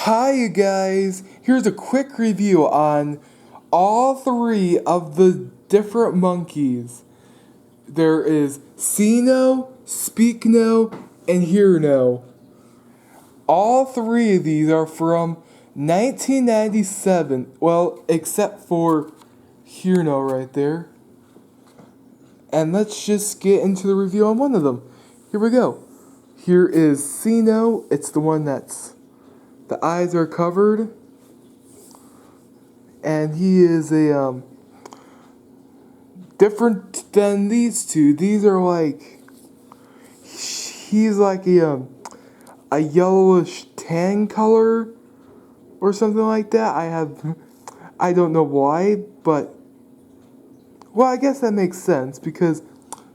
Hi you guys, here's a quick review on all three of the different monkeys. There is See No, Speak No, and Hear No. All three of these are from 1997, well, except for Hear No right there. And let's just get into the review on one of them. Here we go. Here is See No, it's the one that's the eyes are covered, and he is a different than these two. These are like he's like a yellowish tan color or something like that. I don't know why, but well, I guess that makes sense because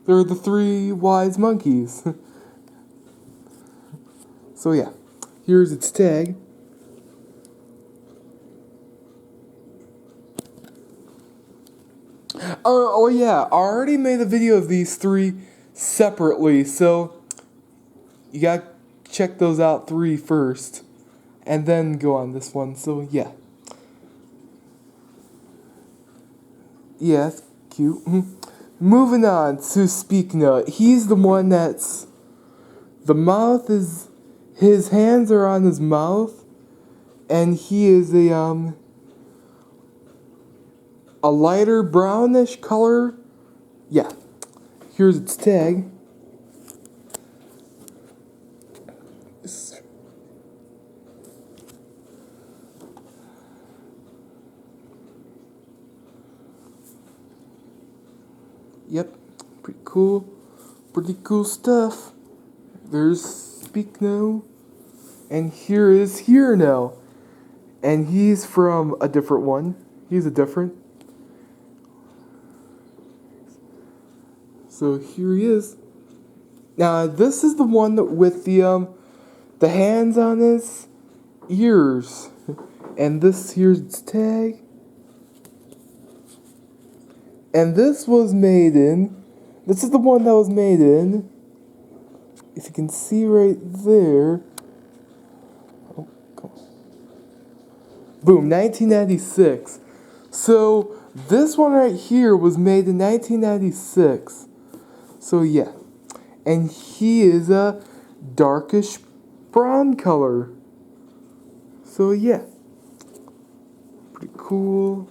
they're the three wise monkeys. So yeah, here's its tag. Oh yeah, I already made a video of these three separately, so you gotta check those out three first, and then go on this one, so yeah. Yeah, that's cute. Moving on to Speak No. He's the one that's, the mouth is, his hands are on his mouth, and he is a lighter brownish color. Yeah. Here's its tag. Yep. Pretty cool. Pretty cool stuff. There's Speak No. And here is Hear No. And he's from a different one. He's a different. So here he is. Now this is the one with the hands on his ears. And here's its tag. And this is the one that was made in, if you can see right there. Oh, come on. Boom, 1996. So this one right here was made in 1996. So yeah, and he is a darkish brown color. So yeah, pretty cool.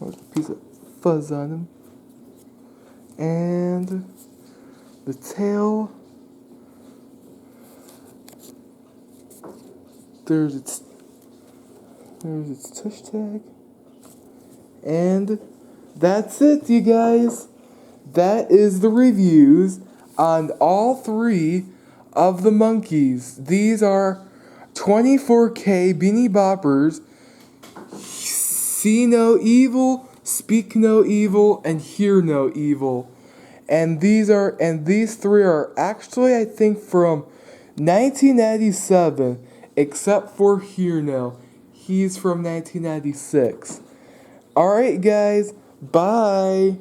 There's a piece of fuzz on him. And the tail. There's its touch tag. And that's it, you guys. That is the reviews on all three of the monkeys. These are 24K Beanie Boppers. See No Evil, Speak No Evil, and Hear No Evil. And these three are actually, I think, from 1997, except for Hear No. He's from 1996. Alright guys, bye!